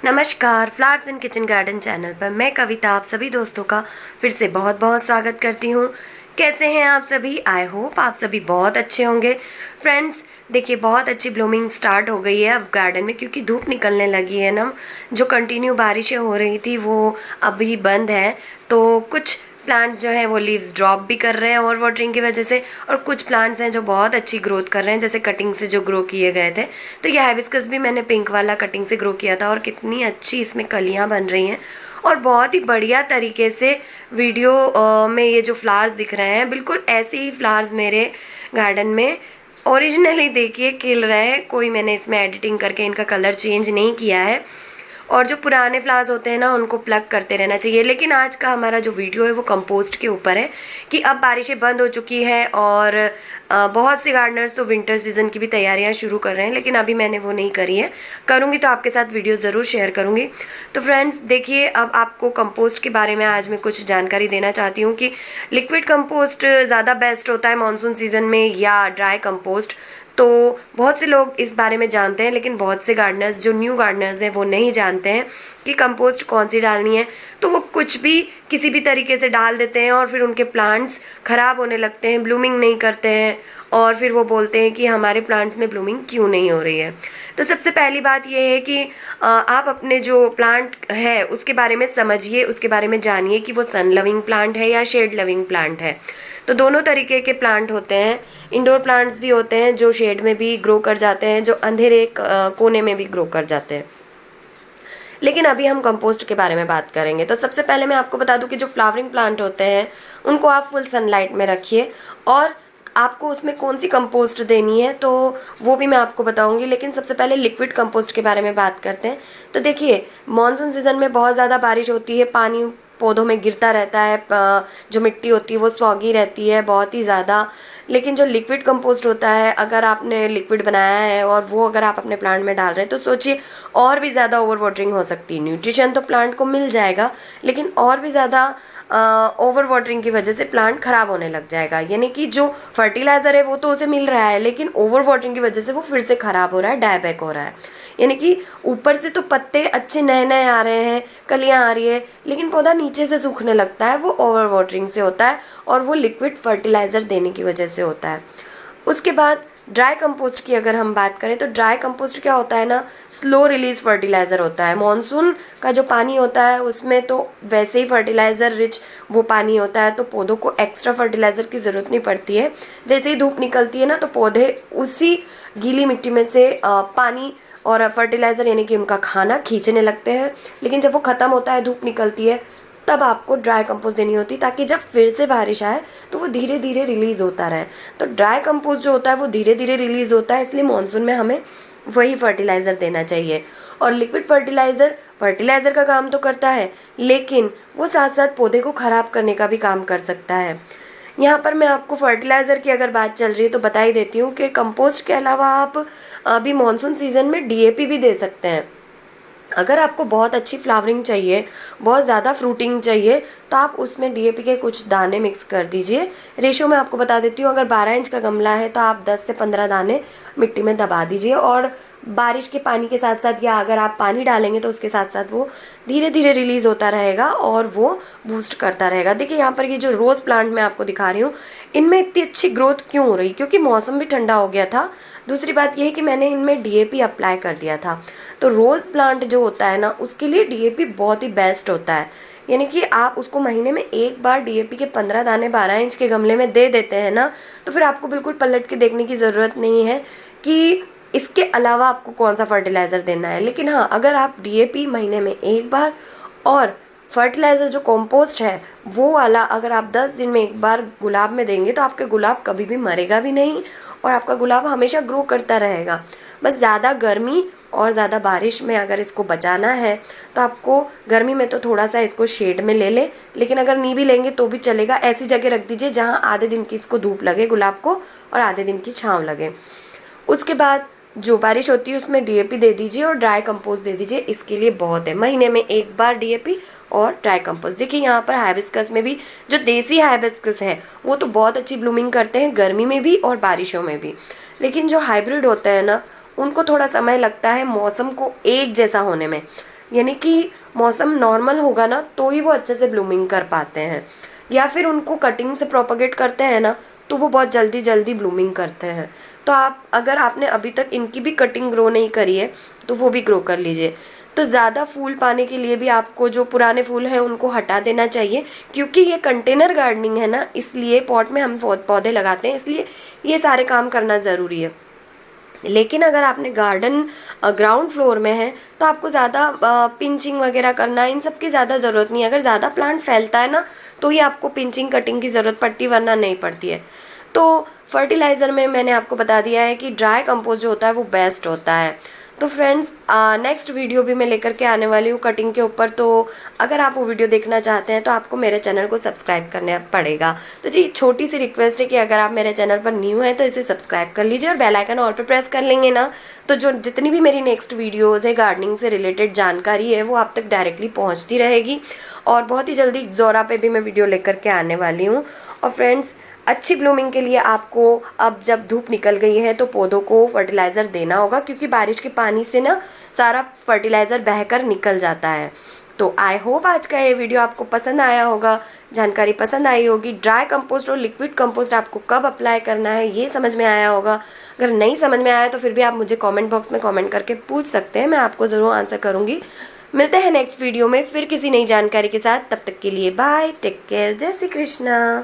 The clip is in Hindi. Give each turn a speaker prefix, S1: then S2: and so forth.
S1: नमस्कार, flowers in kitchen garden channel पर मैं कविता आप सभी दोस्तों का फिर से बहुत बहुत स्वागत करती हूँ। कैसे हैं आप सभी? आई होप आप सभी बहुत अच्छे होंगे। फ्रेंड्स, देखिए बहुत अच्छी ब्लूमिंग स्टार्ट हो गई है अब गार्डन में, क्योंकि धूप निकलने लगी है ना। जो कंटिन्यू बारिशें हो रही थी वो अभी बंद है, तो कुछ प्लांट्स जो है वो लीव्स ड्रॉप भी कर रहे हैं ओवर वाटरिंग की वजह से, और कुछ प्लांट्स हैं जो बहुत अच्छी ग्रोथ कर रहे हैं, जैसे कटिंग से जो ग्रो किए गए थे। तो ये हाइबिस्कस भी मैंने पिंक वाला कटिंग से ग्रो किया था, और कितनी अच्छी इसमें कलियां बन रही हैं और बहुत ही बढ़िया तरीके से वीडियो में ये जो फ्लावर्स दिख रहे हैं, बिल्कुल ऐसे ही फ्लावर्स मेरे गार्डन में ओरिजिनली देखिए खिल रहे हैं। कोई मैंने इसमें एडिटिंग करके इनका कलर चेंज नहीं किया है। और जो पुराने फ्लावर्स होते हैं ना, उनको प्लग करते रहना चाहिए। लेकिन आज का हमारा जो वीडियो है वो कंपोस्ट के ऊपर है कि अब बारिशें बंद हो चुकी है और बहुत से गार्डनर्स तो विंटर सीजन की भी तैयारियां शुरू कर रहे हैं, लेकिन अभी मैंने वो नहीं करी है। करूंगी तो आपके साथ वीडियो ज़रूर शेयर करूंगी। तो फ्रेंड्स देखिए, अब आपको कंपोस्ट के बारे में आज मैं कुछ जानकारी देना चाहती हूँ कि लिक्विड कंपोस्ट ज़्यादा बेस्ट होता है मानसून सीजन में या ड्राई कंपोस्ट। तो बहुत से लोग इस बारे में जानते हैं, लेकिन बहुत से गार्डनर्स जो न्यू गार्डनर्स हैं वो नहीं जानते हैं कि कंपोस्ट कौन सी डालनी है। तो वो कुछ भी किसी भी तरीके से डाल देते हैं और फिर उनके प्लांट्स खराब होने लगते हैं, ब्लूमिंग नहीं करते हैं, और फिर वो बोलते हैं कि हमारे प्लांट्स में ब्लूमिंग क्यों नहीं हो रही है। तो सबसे पहली बात ये है कि आप अपने जो प्लांट है उसके बारे में समझिए, उसके बारे में जानिए कि वो सन लविंग प्लांट है या शेड लविंग प्लांट है। तो दोनों तरीके के प्लांट होते हैं। इंडोर प्लांट्स भी होते हैं जो शेड में भी ग्रो कर जाते हैं, जो अंधेरे कोने में भी ग्रो कर जाते हैं। लेकिन अभी हम कंपोस्ट के बारे में बात करेंगे। तो सबसे पहले मैं आपको बता दूं कि जो फ्लावरिंग प्लांट होते हैं उनको आप फुल सनलाइट में रखिए, और आपको उसमें कौन सी कंपोस्ट देनी है तो वो भी मैं आपको बताऊंगी। लेकिन सबसे पहले लिक्विड कंपोस्ट के बारे में बात करते हैं। तो देखिए, मानसून सीजन में बहुत ज़्यादा बारिश होती है, पानी पौधों में गिरता रहता है, जो मिट्टी होती है वो सॉगी रहती है बहुत ही ज़्यादा। लेकिन जो लिक्विड कंपोस्ट होता है, अगर आपने लिक्विड बनाया है और वो अगर आप अपने प्लांट में डाल रहे हैं तो सोचिए और भी ज़्यादा ओवर वाटरिंग हो सकती है। न्यूट्रिशन तो प्लांट को मिल जाएगा, लेकिन और भी ज़्यादा ओवर वाटरिंग की वजह से प्लांट खराब होने लग जाएगा। यानी कि जो फर्टिलाइजर है वो तो उसे मिल रहा है, लेकिन ओवर वाटरिंग की वजह से वो फिर से खराब हो रहा है, डायबैक हो रहा है। यानी कि ऊपर से तो पत्ते अच्छे नए नए आ रहे हैं, कलियां आ रही है, लेकिन पौधा नीचे से सूखने लगता है। वो ओवर वाटरिंग से होता है और वो लिक्विड फर्टिलाइजर देने की वजह से होता है। उसके बाद ड्राई कंपोस्ट की अगर हम बात करें तो ड्राई कंपोस्ट क्या होता है ना, स्लो रिलीज फर्टिलाइजर होता है। मॉनसून का जो पानी होता है उसमें तो वैसे ही फर्टिलाइजर रिच वो पानी होता है, तो पौधों को एक्स्ट्रा फर्टिलाइजर की जरूरत नहीं पड़ती है। जैसे ही धूप निकलती है ना, तो पौधे उसी गीली मिट्टी में से पानी और फर्टिलाइजर यानी कि उनका खाना खींचने लगते हैं। लेकिन जब वो खत्म होता है, धूप निकलती है, तब आपको ड्राई कंपोस्ट देनी होती है, ताकि जब फिर से बारिश आए तो वो धीरे धीरे रिलीज होता रहे। तो ड्राई कंपोस्ट जो होता है वो धीरे धीरे रिलीज होता है, इसलिए मॉनसून में हमें वही फर्टिलाइजर देना चाहिए। और लिक्विड फर्टिलाइजर फर्टिलाइजर का काम तो करता है, लेकिन वो साथ साथ पौधे को खराब करने का भी काम कर सकता है। यहाँ पर मैं आपको फर्टिलाइजर की अगर बात चल रही है तो बता ही देती हूँ कि कंपोस्ट के अलावा आप अभी मॉनसून सीजन में डीएपी भी दे सकते हैं। अगर आपको बहुत अच्छी फ्लावरिंग चाहिए, बहुत ज़्यादा फ्रूटिंग चाहिए, तो आप उसमें डीएपी के कुछ दाने मिक्स कर दीजिए। रेशो मैं आपको बता देती हूँ, अगर 12 इंच का गमला है तो आप 10 से 15 दाने मिट्टी में दबा दीजिए, और बारिश के पानी के साथ साथ या अगर आप पानी डालेंगे तो उसके साथ साथ वो धीरे धीरे रिलीज होता रहेगा और वो बूस्ट करता रहेगा। देखिए यहाँ पर ये जो रोज़ प्लांट मैं आपको दिखा रही हूँ, इनमें इतनी अच्छी ग्रोथ क्यों हो रही, क्योंकि मौसम भी ठंडा हो गया था। दूसरी बात यह है कि मैंने इनमें डीएपी अप्लाई कर दिया था। तो रोज़ प्लांट जो होता है ना, उसके लिए डीएपी बहुत ही बेस्ट होता है। यानी कि आप उसको महीने में एक बार डीएपी के 15 दाने 12 इंच के गमले में दे देते हैं ना, तो फिर आपको बिल्कुल पलट के देखने की ज़रूरत नहीं है कि इसके अलावा आपको कौन सा फर्टिलाइज़र देना है। लेकिन हाँ, अगर आप डीएपी महीने में एक बार और फर्टिलाइज़र जो कंपोस्ट है वो वाला अगर आप 10 दिन में एक बार गुलाब में देंगे, तो आपके गुलाब कभी भी मरेगा भी नहीं और आपका गुलाब हमेशा ग्रो करता रहेगा। बस ज़्यादा गर्मी और ज़्यादा बारिश में अगर इसको बचाना है तो आपको गर्मी में तो थोड़ा सा इसको शेड में ले लें, लेकिन अगर नहीं भी लेंगे तो भी चलेगा। ऐसी जगह रख दीजिए जहाँ आधे दिन की इसको धूप लगे गुलाब को और आधे दिन की छाँव लगे। उसके बाद जो बारिश होती है उसमें डीएपी दे दीजिए और ड्राई कंपोस्ट दे दीजिए। इसके लिए बहुत है, महीने में एक बार डीएपी और ड्राई कंपोस्ट। देखिए यहाँ पर हाइबिस्कस में भी जो देसी हाइबिस्कस है वो तो बहुत अच्छी ब्लूमिंग करते हैं गर्मी में भी और बारिशों में भी, लेकिन जो हाइब्रिड होते हैं ना, उनको थोड़ा समय लगता है मौसम को एक जैसा होने में। यानी कि मौसम नॉर्मल होगा ना तो ही वो अच्छे से ब्लूमिंग कर पाते हैं, या फिर उनको कटिंग से प्रोपगेट करते हैं ना तो वो बहुत जल्दी जल्दी ब्लूमिंग करते हैं। तो आप अगर आपने अभी तक इनकी भी कटिंग ग्रो नहीं करी है तो वो भी ग्रो कर लीजिए। तो ज़्यादा फूल पाने के लिए भी आपको जो पुराने फूल हैं उनको हटा देना चाहिए, क्योंकि ये कंटेनर गार्डनिंग है ना, इसलिए पॉट में हम पौधे लगाते हैं, इसलिए ये सारे काम करना ज़रूरी है। लेकिन अगर आपने गार्डन ग्राउंड फ्लोर में है तो आपको ज़्यादा पिंचिंग वगैरह करना, इन सब की ज़्यादा ज़रूरत नहीं है। अगर ज़्यादा प्लांट फैलता है ना तो ही आपको पिंचिंग कटिंग की ज़रूरत पड़ती है, वरना नहीं पड़ती है। तो फर्टिलाइज़र में मैंने आपको बता दिया है कि ड्राई कंपोस्ट जो होता है वो बेस्ट होता है। तो फ्रेंड्स, नेक्स्ट वीडियो भी मैं लेकर के आने वाली हूँ कटिंग के ऊपर, तो अगर आप वो वीडियो देखना चाहते हैं तो आपको मेरे चैनल को सब्सक्राइब करना पड़ेगा। तो जी छोटी सी रिक्वेस्ट है कि अगर आप मेरे चैनल पर न्यू हैं तो इसे सब्सक्राइब कर लीजिए और बेल आइकन ऑल पे प्रेस कर लेंगे ना, तो जो जितनी भी मेरी नेक्स्ट वीडियोज़ है गार्डनिंग से रिलेटेड जानकारी है वो आप तक डायरेक्टली पहुँचती रहेगी। और बहुत ही जल्दी ज़ोरा पे भी मैं वीडियो लेकर के आने वाली हूँ। और फ्रेंड्स, अच्छी ब्लूमिंग के लिए आपको अब जब धूप निकल गई है तो पौधों को फर्टिलाइज़र देना होगा, क्योंकि बारिश के पानी से ना सारा फर्टिलाइज़र बहकर निकल जाता है। तो आई होप आज का ये वीडियो आपको पसंद आया होगा, जानकारी पसंद आई होगी। ड्राई कंपोस्ट और लिक्विड कंपोस्ट आपको कब अप्लाई करना है ये समझ में आया होगा। अगर नहीं समझ में आया तो फिर भी आप मुझे कमेंट बॉक्स में कमेंट करके पूछ सकते हैं, मैं आपको ज़रूर आंसर करूँगी। मिलते हैं नेक्स्ट वीडियो में फिर किसी नई जानकारी के साथ, तब तक के लिए बाय, टेक केयर, जय श्री कृष्णा।